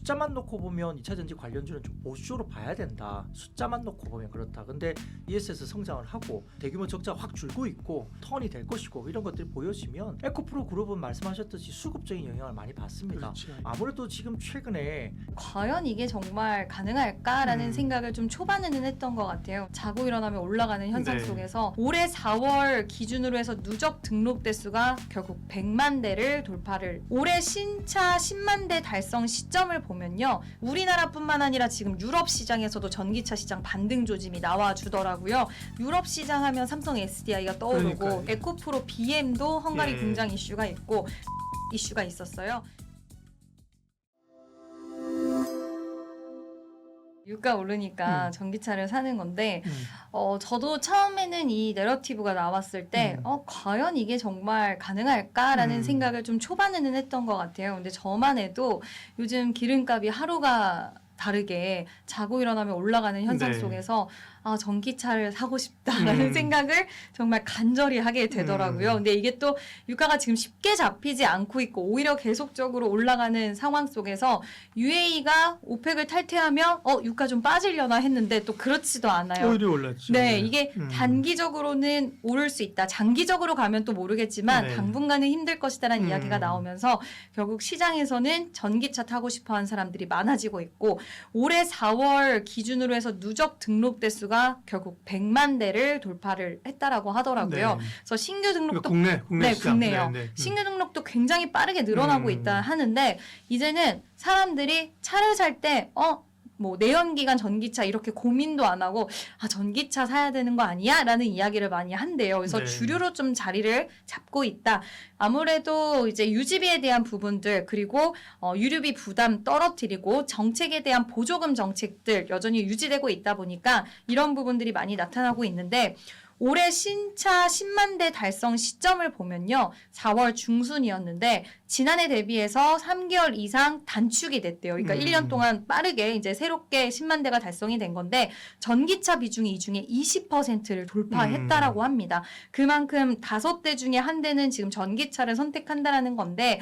숫자만 놓고 보면 2차전지 관련주는 좀 보수적으로 봐야 된다. 숫자만 놓고 보면 그렇다. 근데 ESS 성장을 하고 대규모 적자가 확 줄고 있고 턴이 될 것이고 이런 것들이 보여지면 에코프로 그룹은 말씀하셨듯이 수급적인 영향을 많이 받습니다. 그렇죠. 아무래도 지금 최근에 과연 이게 정말 가능할까라는 생각을 좀 초반에는 했던 것 같아요. 자고 일어나면 올라가는 현상 네. 속에서 올해 4월 기준으로 해서 누적 등록 대수가 결국 100만 대를 돌파를, 올해 신차 10만 대 달성 시점을 보면요, 우리나라뿐만 아니라 지금 유럽 시장에서도 전기차 시장 반등 조짐이 나와주더라고요. 유럽 시장 하면 삼성 SDI가 떠오르고 그러니까요. 에코프로 BM도 헝가리 예. 공장 이슈가 있고 이슈가 있었어요. 유가 오르니까 전기차를 사는 건데 저도 처음에는 이 내러티브가 나왔을 때 과연 이게 정말 가능할까라는 생각을 좀 초반에는 했던 것 같아요. 근데 저만 해도 요즘 기름값이 하루가 다르게 자고 일어나면 올라가는 현상 네. 속에서 전기차를 사고 싶다라는 생각을 정말 간절히 하게 되더라고요. 근데 이게 또 유가가 지금 쉽게 잡히지 않고 있고 오히려 계속적으로 올라가는 상황 속에서 UAE가 오펙을 탈퇴하면 유가 좀 빠지려나 했는데 또 그렇지도 않아요. 오히려 올랐죠. 네, 이게 단기적으로는 오를 수 있다. 장기적으로 가면 또 모르겠지만 네. 당분간은 힘들 것이다라는 이야기가 나오면서 결국 시장에서는 전기차 타고 싶어하는 사람들이 많아지고 있고, 올해 4월 기준으로 해서 누적 등록 대수가 결국 100만 대를 돌파를 했다라고 하더라고요. 네. 그래서 신규 등록도 그러니까 국내 네, 시장. 국내요. 네, 네. 신규 등록도 굉장히 빠르게 늘어나고 있다 하는데, 이제는 사람들이 차를 살 때 뭐 내연기관 전기차 이렇게 고민도 안 하고 전기차 사야 되는 거 아니야? 라는 이야기를 많이 한대요. 그래서 네. 주류로 좀 자리를 잡고 있다. 아무래도 이제 유지비에 대한 부분들, 그리고 유류비 부담 떨어뜨리고 정책에 대한 보조금 정책들 여전히 유지되고 있다 보니까 이런 부분들이 많이 나타나고 있는데, 올해 신차 10만 대 달성 시점을 보면요, 4월 중순이었는데 지난해 대비해서 3개월 이상 단축이 됐대요. 그러니까 1년 동안 빠르게 이제 새롭게 10만 대가 달성이 된 건데, 전기차 비중이 이 중에 20%를 돌파했다라고 합니다. 그만큼 5대 중에 한 대는 지금 전기차를 선택한다라는 건데,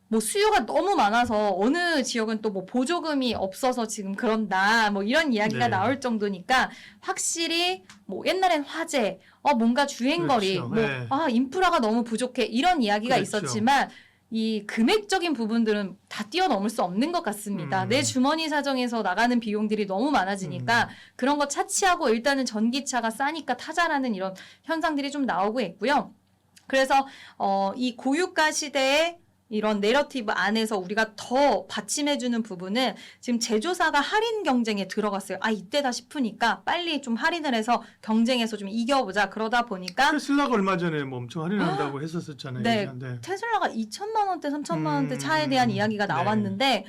뭐 수요가 너무 많아서 어느 지역은 또 뭐 보조금이 없어서 지금 그런다 뭐 이런 이야기가 네. 나올 정도니까, 확실히 뭐 옛날엔 화재, 뭔가 주행거리, 그렇죠. 뭐 네. 인프라가 너무 부족해 이런 이야기가 그렇죠. 있었지만 이 금액적인 부분들은 다 뛰어넘을 수 없는 것 같습니다. 내 주머니 사정에서 나가는 비용들이 너무 많아지니까 그런 거 차치하고 일단은 전기차가 싸니까 타자라는 이런 현상들이 좀 나오고 있고요. 그래서 이 고유가 시대에 이런 내러티브 안에서 우리가 더 받침해주는 부분은, 지금 제조사가 할인 경쟁에 들어갔어요. 이때다 싶으니까 빨리 좀 할인을 해서 경쟁에서 좀 이겨보자. 그러다 보니까 테슬라가 얼마 전에 뭐 엄청 할인한다고 했었잖아요. 네, 네. 테슬라가 2천만 원대, 3천만 원대 차에 대한 이야기가 나왔는데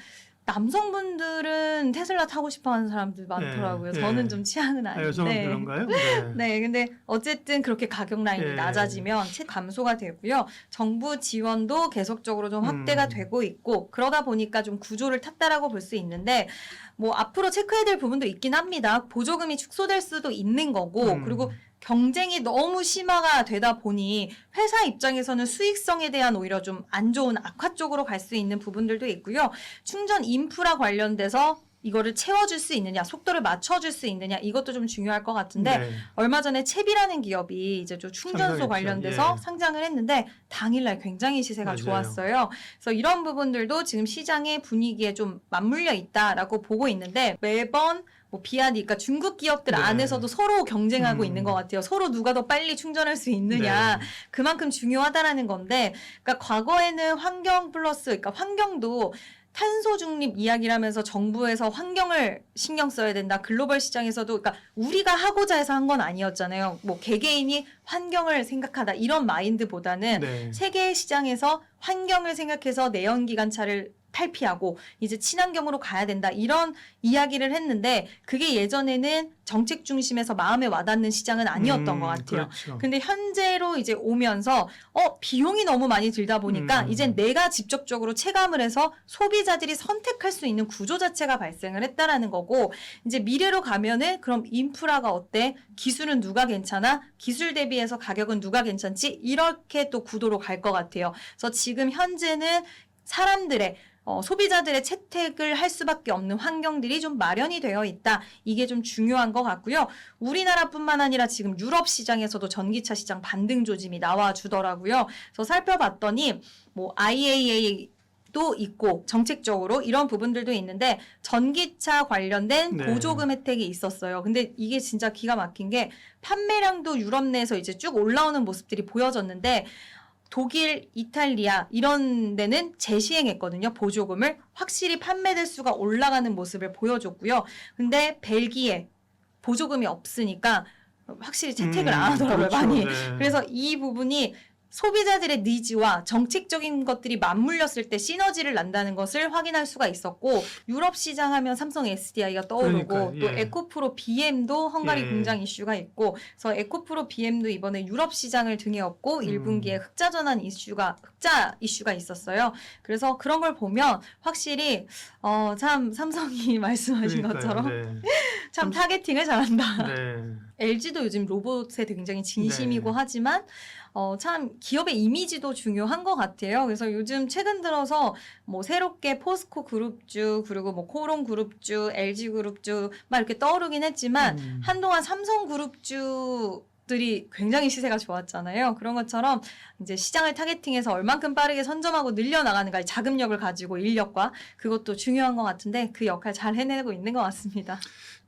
남성분들은 테슬라 타고 싶어하는 사람들 많더라고요. 네. 저는 네. 좀 취향은 아닌데. 여성은 그런가요? 네. 네, 근데 어쨌든 그렇게 가격 라인이 예. 낮아지면 감소가 되고요. 정부 지원도 계속적으로 좀 확대가 되고 있고, 그러다 보니까 좀 구조를 탔다라고 볼 수 있는데, 뭐 앞으로 체크해야 될 부분도 있긴 합니다. 보조금이 축소될 수도 있는 거고, 그리고 경쟁이 너무 심화가 되다 보니 회사 입장에서는 수익성에 대한 오히려 좀 안 좋은 악화 쪽으로 갈 수 있는 부분들도 있고요. 충전 인프라 관련돼서 이거를 채워줄 수 있느냐, 속도를 맞춰줄 수 있느냐, 이것도 좀 중요할 것 같은데, 네. 얼마 전에 채비라는 기업이 이제 좀 충전소 상장했죠. 관련돼서 예. 상장을 했는데 당일날 굉장히 시세가 맞아요. 좋았어요. 그래서 이런 부분들도 지금 시장의 분위기에 좀 맞물려 있다라고 보고 있는데, 매번 뭐 비아디, 그러니까 중국 기업들 네. 안에서도 서로 경쟁하고 있는 것 같아요. 서로 누가 더 빨리 충전할 수 있느냐, 네. 그만큼 중요하다라는 건데, 그러니까 과거에는 환경 플러스, 그러니까 환경도 탄소 중립 이야기를 하면서 정부에서 환경을 신경 써야 된다. 글로벌 시장에서도, 그러니까 우리가 하고자 해서 한 건 아니었잖아요. 뭐 개개인이 환경을 생각하다 이런 마인드보다는 네. 세계 시장에서 환경을 생각해서 내연기관차를 탈피하고 이제 친환경으로 가야 된다, 이런 이야기를 했는데, 그게 예전에는 정책 중심에서 마음에 와닿는 시장은 아니었던 것 같아요. 그렇죠. 근데 현재로 이제 오면서 비용이 너무 많이 들다 보니까 이젠 내가 직접적으로 체감을 해서 소비자들이 선택할 수 있는 구조 자체가 발생을 했다라는 거고, 이제 미래로 가면은 그럼 인프라가 어때? 기술은 누가 괜찮아? 기술 대비해서 가격은 누가 괜찮지? 이렇게 또 구도로 갈 것 같아요. 그래서 지금 현재는 사람들의 소비자들의 채택을 할 수밖에 없는 환경들이 좀 마련이 되어 있다. 이게 좀 중요한 것 같고요. 우리나라뿐만 아니라 지금 유럽 시장에서도 전기차 시장 반등 조짐이 나와주더라고요. 그래서 살펴봤더니 뭐 IAA도 있고 정책적으로 이런 부분들도 있는데 전기차 관련된 네. 보조금 혜택이 있었어요. 근데 이게 진짜 기가 막힌 게 판매량도 유럽 내에서 이제 쭉 올라오는 모습들이 보여졌는데 독일, 이탈리아 이런 데는 재시행했거든요. 보조금을 확실히 판매 대수가 올라가는 모습을 보여줬고요. 근데 벨기에 보조금이 없으니까 확실히 채택을 안 하더라고요. 그렇죠. 많이. 네. 그래서 이 부분이 소비자들의 니즈와 정책적인 것들이 맞물렸을 때 시너지를 난다는 것을 확인할 수가 있었고 유럽 시장 하면 삼성 SDI가 떠오르고 그러니까요. 또 예. 에코프로 BM도 헝가리 예. 공장 이슈가 있고 그래서 에코프로 BM도 이번에 유럽 시장을 등에 업고 1분기에 흑자 이슈가 있었어요. 그래서 그런 걸 보면 확실히 참 삼성이 말씀하신 그러니까요. 것처럼 네. 참 타겟팅을 잘한다. 네. LG도 요즘 로봇에 굉장히 진심이고 네. 하지만 참 기업의 이미지도 중요한 것 같아요. 그래서 요즘 최근 들어서 뭐 새롭게 포스코 그룹주 그리고 뭐 코론 그룹주, LG 그룹주 막 이렇게 떠오르긴 했지만 한동안 삼성 그룹주들이 굉장히 시세가 좋았잖아요. 그런 것처럼 이제 시장을 타겟팅해서 얼만큼 빠르게 선점하고 늘려나가는가 자금력을 가지고 인력과 그것도 중요한 것 같은데 그 역할 잘 해내고 있는 것 같습니다.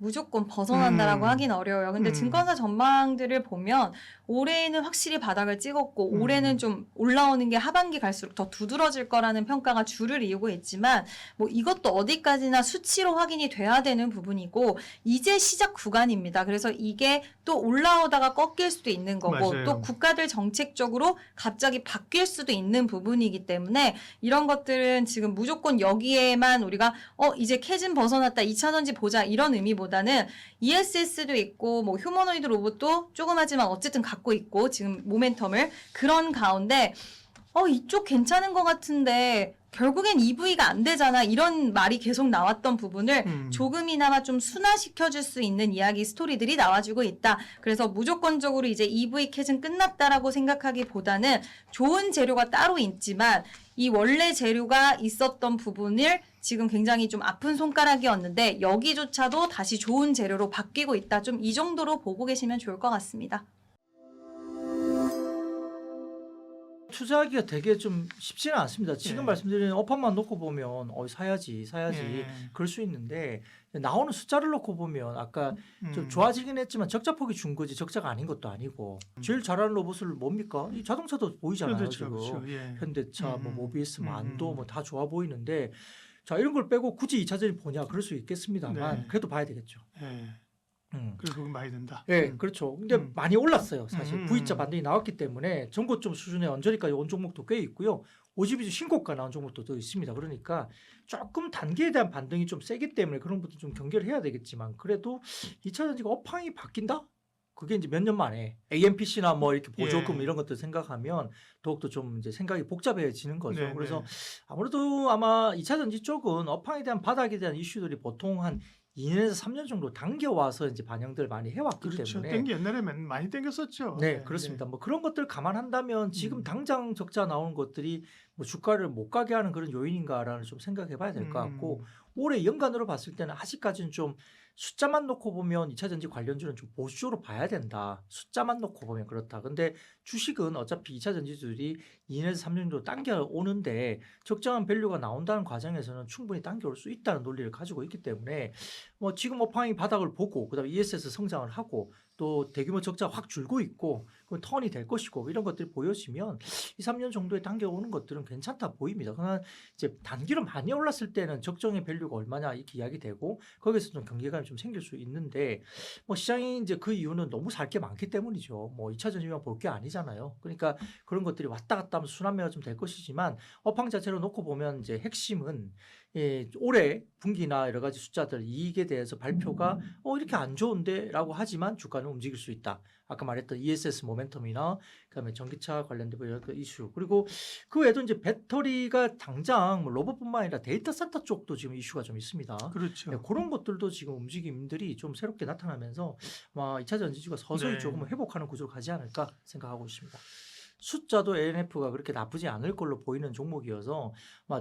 무조건 벗어난다라고 하긴 어려워요. 근데 증권사 전망들을 보면 올해는 확실히 바닥을 찍었고 올해는 좀 올라오는 게 하반기 갈수록 더 두드러질 거라는 평가가 주를 이루고 있지만 뭐 이것도 어디까지나 수치로 확인이 돼야 되는 부분이고 이제 시작 구간입니다. 그래서 이게 또 올라오다가 꺾일 수도 있는 거고 맞아요. 또 국가들 정책적으로 갑자기 바뀔 수도 있는 부분이기 때문에 이런 것들은 지금 무조건 여기에만 우리가 이제 캐즘 벗어났다 2차전지 보자 이런 의미보다는 ESS도 있고 뭐 휴머노이드 로봇도 조그마지만 어쨌든 갖고 있고 지금 모멘텀을 그런 가운데 이쪽 괜찮은 것 같은데 결국엔 EV가 안 되잖아 이런 말이 계속 나왔던 부분을 조금이나마 좀 순화시켜줄 수 있는 이야기 스토리들이 나와주고 있다. 그래서 무조건적으로 이제 EV 캐즘 끝났다라고 생각하기보다는 좋은 재료가 따로 있지만 이 원래 재료가 있었던 부분을 지금 굉장히 좀 아픈 손가락이었는데 여기조차도 다시 좋은 재료로 바뀌고 있다. 좀 이 정도로 보고 계시면 좋을 것 같습니다. 투자하기가 되게 좀 쉽지는 않습니다. 지금 예. 말씀드린 업황만 놓고 보면 사야지 예. 그럴 수 있는데 나오는 숫자를 놓고 보면 아까 좀 음. 좋아지긴 했지만 적자폭이 준 거지 적자가 아닌 것도 아니고 제일 잘하는 로봇을 뭡니까? 이 자동차도 보이잖아요. 그렇죠. 지금 그렇죠. 예. 현대차, 뭐 모비스, 뭐 안도 음. 뭐 다 좋아 보이는데 자 이런 걸 빼고 굳이 2차전지 보냐 그럴 수 있겠습니다만 네. 그래도 봐야 되겠죠. 예. 그래서 그건 많이 된다. 네, 그렇죠. 근데 많이 올랐어요. 사실 V자 반등이 나왔기 때문에 전고점 수준의 언저리까지 온 종목도 꽤 있고요. OGB주 신고가 나온 종목도 더 있습니다. 그러니까 조금 단기에 대한 반등이 좀 세기 때문에 그런 것도 좀 경계를 해야 되겠지만 그래도 2차전지가 업황이 바뀐다? 그게 이제 몇 년 만에 AMPC나 뭐 이렇게 보조금 예. 이런 것들 생각하면 더욱더 좀 이제 생각이 복잡해지는 거죠. 네, 그래서 네. 아무래도 아마 2차전지 쪽은 업황에 대한 바닥에 대한 이슈들이 보통 한 2년에서 3년 정도 당겨와서 이제 반영들 많이 해왔기 그렇죠. 때문에 땡기 옛날에 많이 땡겼었죠. 네, 그렇습니다. 뭐 그런 것들 감안한다면 지금 음. 당장 적자 나오는 것들이 뭐 주가를 못 가게 하는 그런 요인인가라는 좀 생각해 봐야 될 것 같고 올해 연간으로 봤을 때는 아직까지는 좀 숫자만 놓고 보면 2차전지 관련주는 좀 보수적으로 봐야 된다. 숫자만 놓고 보면 그렇다. 근데 주식은 어차피 2차전지들이 2년에서 3년 정도 당겨오는데 적정한 밸류가 나온다는 과정에서는 충분히 당겨올 수 있다는 논리를 가지고 있기 때문에 뭐 지금 업황이 바닥을 보고 그다음에 ESS 성장을 하고 또 대규모 적자 확 줄고 있고 그 턴이 될 것이고 이런 것들이 보여지면 2, 3년 정도에 당겨오는 것들은 괜찮다 보입니다. 그러나 이제 단기로 많이 올랐을 때는 적정의 밸류가 얼마냐 이렇게 이야기되고 거기서 좀 경계감이 좀 생길 수 있는데 뭐 시장이 이제 그 이유는 너무 살 게 많기 때문이죠. 뭐 2차전지만 볼 게 아니잖아요. 그러니까 그런 것들이 왔다 갔다 하면 순환매가 좀 될 것이지만 업황 자체로 놓고 보면 이제 핵심은 올해 분기나 여러 가지 숫자들 이익에 대해서 발표가 이렇게 안 좋은데라고 하지만 주가는 움직일 수 있다. 아까 말했던 ESS 모멘텀이나 그다음에 전기차 관련된 여러 이슈 그리고 그 외에도 이제 배터리가 당장 뭐 로봇뿐만 아니라 데이터 센터 쪽도 지금 이슈가 좀 있습니다. 그렇죠. 네, 그런 것들도 지금 움직임들이 좀 새롭게 나타나면서 2차 전지주가 서서히 네. 조금 회복하는 구조로 가지 않을까 생각하고 있습니다. 숫자도 ANF가 그렇게 나쁘지 않을 걸로 보이는 종목이어서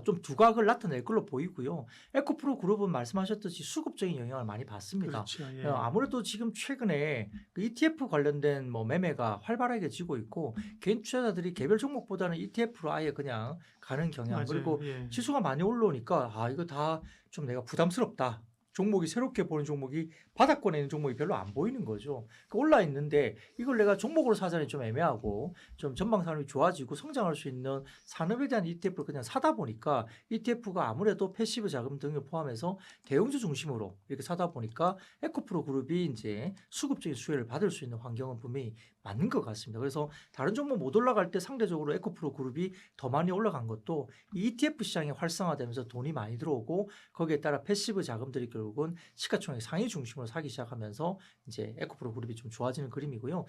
좀 두각을 나타낼 걸로 보이고요. 에코프로 그룹은 말씀하셨듯이 수급적인 영향을 많이 받습니다. 그렇죠. 예. 아무래도 지금 최근에 그 ETF 관련된 매매가 활발하게 지고 있고 개인 투자자들이 개별 종목보다는 ETF로 아예 그냥 가는 경향. 맞아요. 그리고 예. 지수가 많이 올라오니까 이거 다 좀 내가 부담스럽다. 종목이 새롭게 보는 종목이 바닥권에 있는 종목이 별로 안 보이는 거죠. 올라 있는데 이걸 내가 종목으로 사자니 좀 애매하고 좀 전방 산업이 좋아지고 성장할 수 있는 산업에 대한 ETF를 그냥 사다 보니까 ETF가 아무래도 패시브 자금 등을 포함해서 대형주 중심으로 이렇게 사다 보니까 에코프로 그룹이 이제 수급적인 수혜를 받을 수 있는 환경은 분명히 맞는 것 같습니다. 그래서 다른 종목 못 올라갈 때 상대적으로 에코프로 그룹이 더 많이 올라간 것도 이 ETF 시장이 활성화되면서 돈이 많이 들어오고 거기에 따라 패시브 자금들이 결국은 시가총액 상위 중심으로 사기 시작하면서 이제 에코프로 그룹이 좀 좋아지는 그림이고요.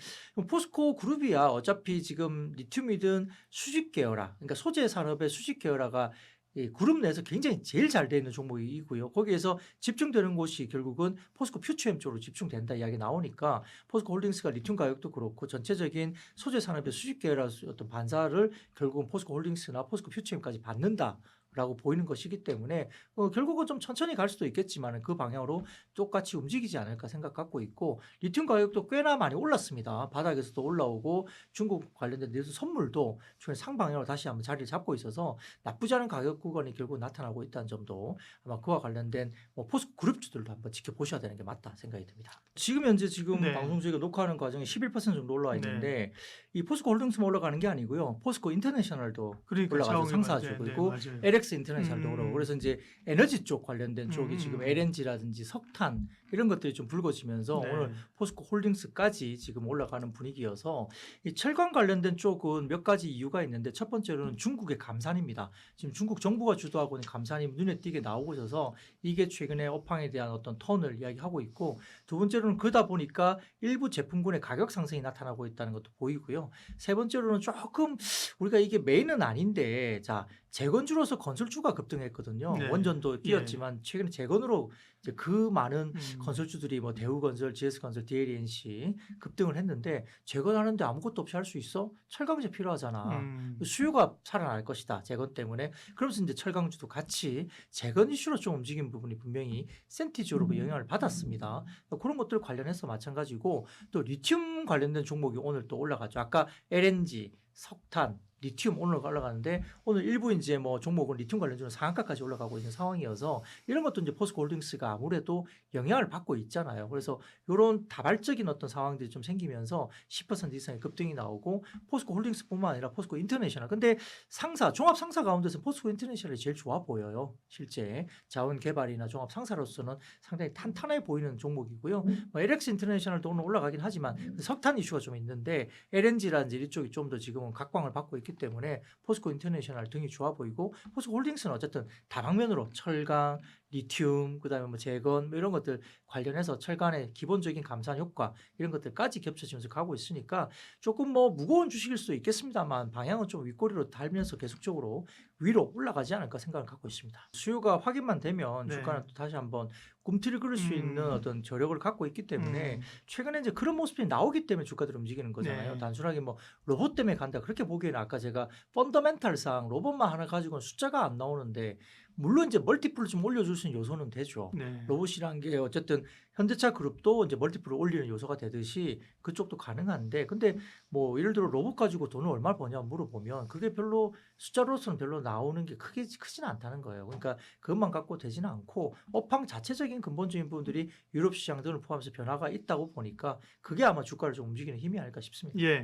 포스코 그룹이야 어차피 지금 리튬이든 수직 계열화, 그러니까 소재 산업의 수직 계열화가 이 그룹 내에서 굉장히 제일 잘 되어 있는 종목이고요. 거기에서 집중되는 곳이 결국은 포스코 퓨처엠 쪽으로 집중된다 이야기 나오니까 포스코 홀딩스가 리튬 가격도 그렇고 전체적인 소재 산업의 수직 계열화 어떤 반사를 결국은 포스코 홀딩스나 포스코 퓨처엠까지 받는다. 라고 보이는 것이기 때문에 결국은 좀 천천히 갈 수도 있겠지만 그 방향으로 똑같이 움직이지 않을까 생각 갖고 있고 리튬 가격도 꽤나 많이 올랐습니다. 바닥에서도 올라오고 중국 관련된 내수 선물도 최근 상방향으로 다시 한번 자리를 잡고 있어서 나쁘지 않은 가격 구간이 결국 나타나고 있다는 점도 아마 그와 관련된 포스코 그룹주들도 한번 지켜보셔야 되는 게 맞다 생각이 듭니다. 지금 현재 네. 방송 저희가 녹화하는 과정에 11% 정도 올라와 있는데 이 포스코 홀딩스만 올라가는 게 아니고요. 포스코 인터내셔널도 그러니까 올라가서 자원이 상사주 맞아요. 그리고 맞아요. LX 인터내셔널도 그러고 그래서 이제 에너지 쪽 관련된 쪽이 음. 지금 LNG라든지 석탄 이런 것들이 좀 불거지면서 네. 오늘 포스코 홀딩스까지 지금 올라가는 분위기여서 이 철강 관련된 쪽은 몇 가지 이유가 있는데 첫 번째로는 중국의 감산입니다. 지금 중국 정부가 주도하고 있는 감산이 눈에 띄게 나오고 있어서 이게 최근에 업황에 대한 어떤 턴을 이야기하고 있고 두 번째로는 그러다 보니까 일부 제품군의 가격 상승이 나타나고 있다는 것도 보이고요. 세 번째로는 조금 우리가 이게 메인은 아닌데 자 재건주로서 건설주가 급등했거든요. 네. 원전도 뛰었지만 최근에 재건으로 이제 그 많은 건설주들이 대우건설, GS건설, DLNC 급등을 했는데 재건하는데 아무것도 없이 할 수 있어? 철강제 필요하잖아. 수요가 살아날 것이다. 재건 때문에. 그러면서 이제 철강주도 같이 재건 이슈로 좀 움직인 부분이 분명히 센티주로 영향을 받았습니다. 그런 것들 관련해서 마찬가지고 또 리튬 관련된 종목이 오늘 또 올라가죠. 아까 LNG, 석탄, 리튬 오늘 올라가는데 오늘 일부 이제 종목은 리튬 관련주는 상한가까지 올라가고 있는 상황이어서 이런 것도 이제 포스코 홀딩스가 아무래도 영향을 받고 있잖아요. 그래서 이런 다발적인 어떤 상황들이 좀 생기면서 10% 이상의 급등이 나오고 포스코 홀딩스뿐만 아니라 포스코 인터내셔널. 근데 상사 종합 상사 가운데서 포스코 인터내셔널이 제일 좋아 보여요. 실제 자원 개발이나 종합 상사로서는 상당히 탄탄해 보이는 종목이고요. LX 인터내셔널도 오늘 올라가긴 하지만 석탄 이슈가 좀 있는데 LNG라든지 이쪽이 좀 더 지금은 각광을 받고 있기 때문에 포스코 인터내셔널 등이 좋아 보이고 포스코 홀딩스는 어쨌든 다방면으로 철강, 리튬, 그다음에 재건 이런 것들 관련해서 철강의 기본적인 감산 효과 이런 것들까지 겹쳐지면서 가고 있으니까 조금 무거운 주식일 수도 있겠습니다만 방향은 좀 윗꼬리로 달면서 계속적으로 위로 올라가지 않을까 생각을 갖고 있습니다. 수요가 확인만 되면 네. 주가는 또 다시 한번 꿈틀을 그릴 수 있는 어떤 저력을 갖고 있기 때문에 최근에 이제 그런 모습이 나오기 때문에 주가들이 움직이는 거잖아요. 네. 단순하게 로봇 때문에 간다 그렇게 보기에는 아까 제가 펀더멘탈상 로봇만 하나 가지고는 숫자가 안 나오는데 물론 이제 멀티플을 좀 올려줄 수 있는 요소는 되죠. 네. 로봇이란 게 어쨌든 현대차 그룹도 이제 멀티플을 올리는 요소가 되듯이 그쪽도 가능한데 근데 예를 들어 로봇 가지고 돈을 얼마 버냐 물어보면 그게 별로 숫자로서는 별로 나오는 게 크지는 않다는 거예요. 그러니까 그것만 갖고 되지는 않고 업황 자체적인 근본적인 부분들이 유럽 시장 등을 포함해서 변화가 있다고 보니까 그게 아마 주가를 좀 움직이는 힘이 아닐까 싶습니다. 예.